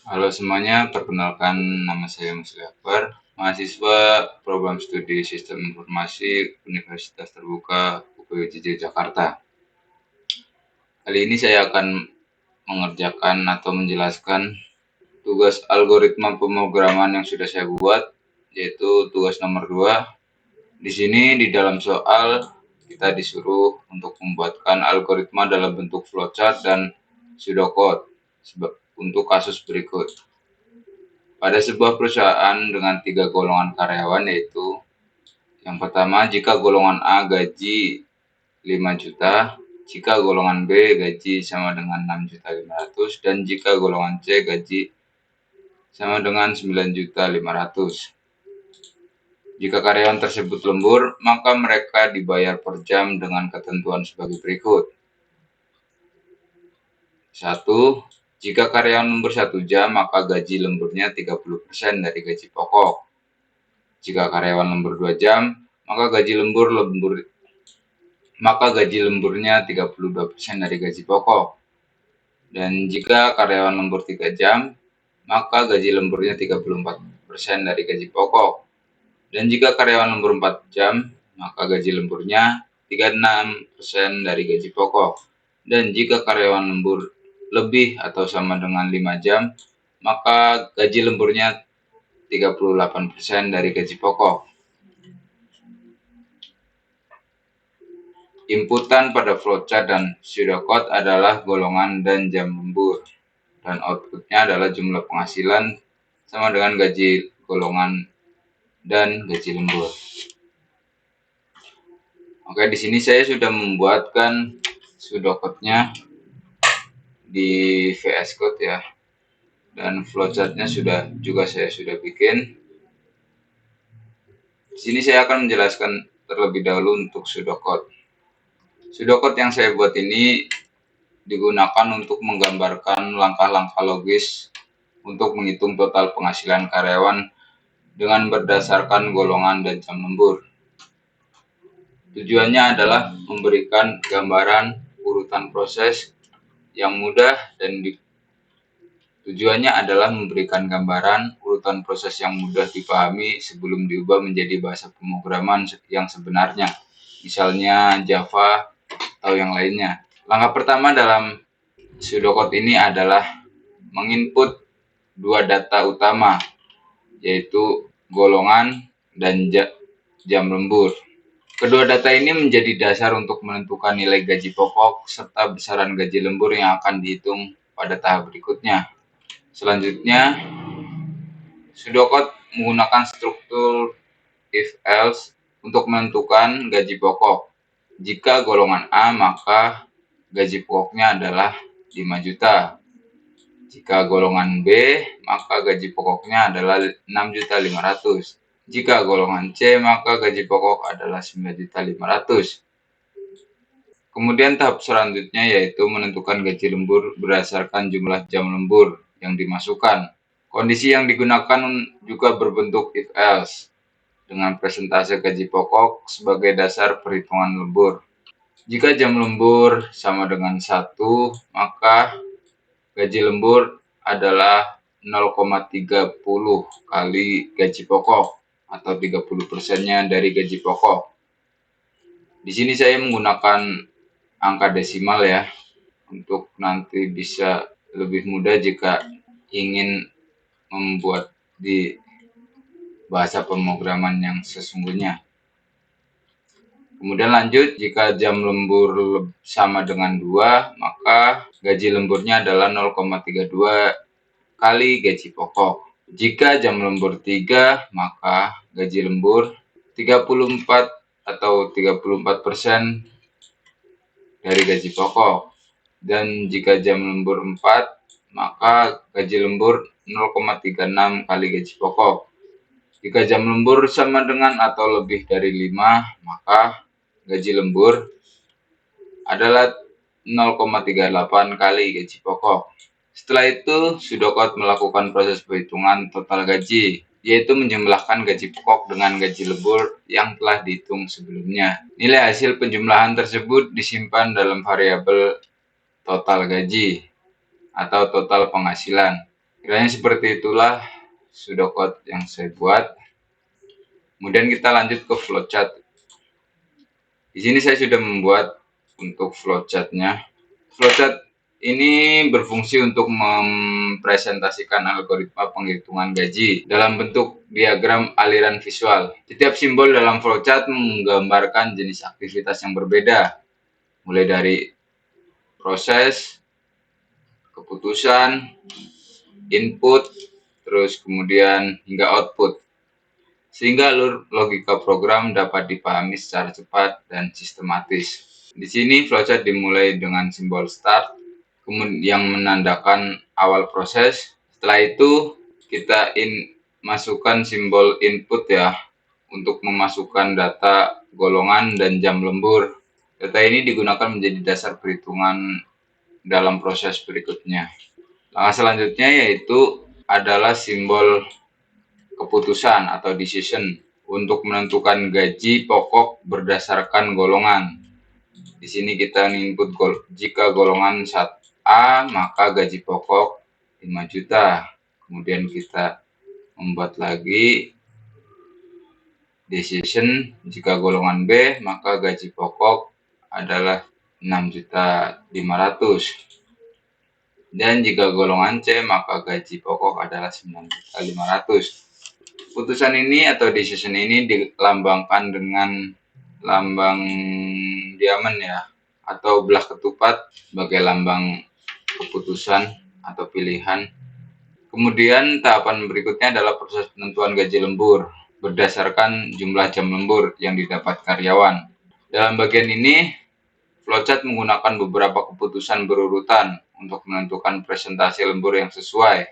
Halo semuanya, perkenalkan nama saya Musli Akbar, mahasiswa program studi Sistem Informasi Universitas Terbuka UPWJJ Jakarta. Kali ini saya akan mengerjakan atau menjelaskan tugas algoritma pemrograman yang sudah saya buat, yaitu tugas nomor 2. Di sini di dalam soal kita disuruh untuk membuatkan algoritma dalam bentuk flowchart dan pseudocode untuk kasus berikut. Pada sebuah perusahaan dengan 3 golongan karyawan, yaitu yang pertama, jika golongan A gaji 5 juta, jika golongan B gaji sama dengan 6.500.000, dan jika golongan C gaji sama dengan 9.500.000. Jika karyawan tersebut lembur, maka mereka dibayar per jam dengan ketentuan sebagai berikut. 1. Jika karyawan lembur 1 jam, maka gaji lemburnya 30% dari gaji pokok. Jika karyawan lembur 2 jam, maka gaji lemburnya 32% dari gaji pokok. Dan jika karyawan lembur 3 jam, maka gaji lemburnya 34% dari gaji pokok. Dan jika karyawan lembur 4 jam, maka gaji lemburnya 36% dari gaji pokok. Dan jika karyawan lembur lebih atau sama dengan 5 jam, maka gaji lemburnya 38% dari gaji pokok. Inputan pada flowchart dan pseudocode adalah golongan dan jam lembur, dan outputnya adalah jumlah penghasilan sama dengan gaji golongan dan gaji lembur. Oke, di sini saya sudah membuatkan pseudocode-nya di VS Code ya, dan flowchart-nya saya sudah bikin. Di sini saya akan menjelaskan terlebih dahulu untuk pseudocode. Pseudocode yang saya buat ini digunakan untuk menggambarkan langkah-langkah logis untuk menghitung total penghasilan karyawan dengan berdasarkan golongan dan jam lembur. Tujuannya adalah memberikan gambaran urutan proses yang mudah dipahami sebelum diubah menjadi bahasa pemrograman yang sebenarnya, misalnya Java atau yang lainnya. Langkah pertama dalam pseudocode ini adalah menginput 2 data utama, yaitu golongan dan jam lembur. Kedua data ini menjadi dasar untuk menentukan nilai gaji pokok serta besaran gaji lembur yang akan dihitung pada tahap berikutnya. Selanjutnya, pseudocode menggunakan struktur if-else untuk menentukan gaji pokok. Jika golongan A, maka gaji pokoknya adalah 5 juta. Jika golongan B, maka gaji pokoknya adalah 6.500.000. Jika golongan C, maka gaji pokok adalah 9.500.000. Kemudian tahap selanjutnya yaitu menentukan gaji lembur berdasarkan jumlah jam lembur yang dimasukkan. Kondisi yang digunakan juga berbentuk if-else dengan persentase gaji pokok sebagai dasar perhitungan lembur. Jika jam lembur sama dengan 1, maka gaji lembur adalah 0,30 kali gaji pokok atau 30%-nya dari gaji pokok. Di sini saya menggunakan angka desimal ya, untuk nanti bisa lebih mudah jika ingin membuat di bahasa pemrograman yang sesungguhnya. Kemudian lanjut, jika jam lembur sama dengan 2, maka gaji lemburnya adalah 0,32 kali gaji pokok. Jika jam lembur 3, maka gaji lembur 34 atau 34% dari gaji pokok. Dan jika jam lembur 4, maka gaji lembur 0,36 kali gaji pokok. Jika jam lembur sama dengan atau lebih dari 5, maka gaji lembur adalah 0,38 kali gaji pokok. Setelah itu, pseudocode melakukan proses perhitungan total gaji, yaitu menjumlahkan gaji pokok dengan gaji lembur yang telah dihitung sebelumnya. Nilai hasil penjumlahan tersebut disimpan dalam variabel total gaji atau total penghasilan. Kiranya seperti itulah pseudocode yang saya buat. Kemudian kita lanjut ke flowchart. Di sini saya sudah membuat untuk flowchartnya. Flowchart ini berfungsi untuk mempresentasikan algoritma penghitungan gaji dalam bentuk diagram aliran visual. Setiap simbol dalam flowchart menggambarkan jenis aktivitas yang berbeda, mulai dari proses, keputusan, input, terus kemudian hingga output, sehingga alur logika program dapat dipahami secara cepat dan sistematis. Di sini flowchart dimulai dengan simbol start yang menandakan awal proses. Setelah itu kita masukkan simbol input ya untuk memasukkan data golongan dan jam lembur. Data ini digunakan menjadi dasar perhitungan dalam proses berikutnya. Langkah selanjutnya yaitu adalah simbol keputusan atau decision untuk menentukan gaji pokok berdasarkan golongan. Di sini kita input jika golongan A maka gaji pokok 5 juta. Kemudian kita membuat lagi decision jika golongan B maka gaji pokok adalah 6.500.000. Dan jika golongan C maka gaji pokok adalah 9.500.000. Putusan ini atau decision ini dilambangkan dengan lambang diamond ya, atau belah ketupat sebagai lambang keputusan atau pilihan. Kemudian tahapan berikutnya adalah proses penentuan gaji lembur berdasarkan jumlah jam lembur yang didapat karyawan. Dalam bagian ini, flowchart menggunakan beberapa keputusan berurutan untuk menentukan presentasi lembur yang sesuai.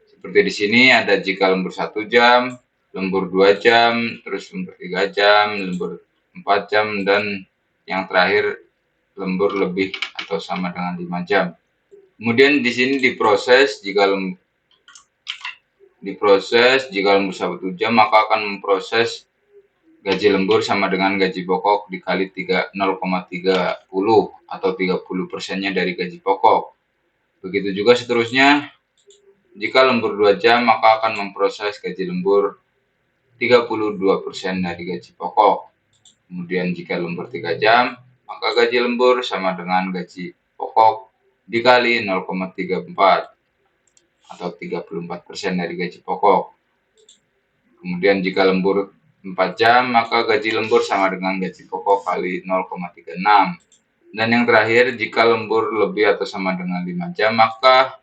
Seperti di sini ada jika lembur 1 jam, lembur 2 jam, terus lembur 3 jam, lembur 4 jam, dan yang terakhir lembur lebih atau sama dengan 5 jam. Kemudian di sini diproses jika lembur 1 jam maka akan memproses gaji lembur sama dengan gaji pokok dikali 0,30 atau 30%-nya dari gaji pokok. Begitu juga seterusnya. Jika lembur 2 jam, maka akan memproses gaji lembur 32% dari gaji pokok. Kemudian jika lembur 3 jam, maka gaji lembur sama dengan gaji pokok dikali 0,34 atau 34% dari gaji pokok. Kemudian jika lembur 4 jam, maka gaji lembur sama dengan gaji pokok kali 0,36. Dan yang terakhir, jika lembur lebih atau sama dengan 5 jam, maka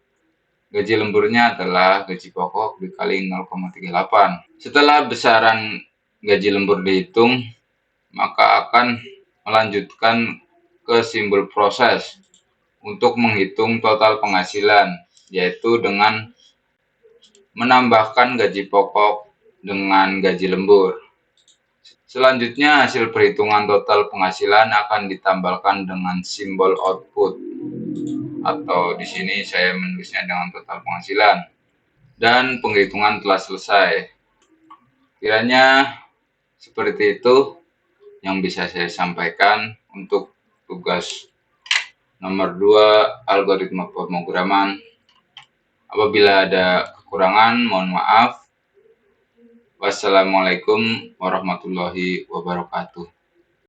gaji lemburnya adalah gaji pokok dikali 0,38. Setelah besaran gaji lembur dihitung, maka akan melanjutkan ke simbol proses untuk menghitung total penghasilan, yaitu dengan menambahkan gaji pokok dengan gaji lembur. Selanjutnya, hasil perhitungan total penghasilan akan ditambahkan dengan simbol output, atau di sini saya menulisnya dengan total penghasilan, dan penghitungan telah selesai. Kiranya seperti itu yang bisa saya sampaikan untuk tugas nomor 2 algoritma pemrograman. Apabila ada kekurangan, mohon maaf. Wassalamualaikum warahmatullahi wabarakatuh.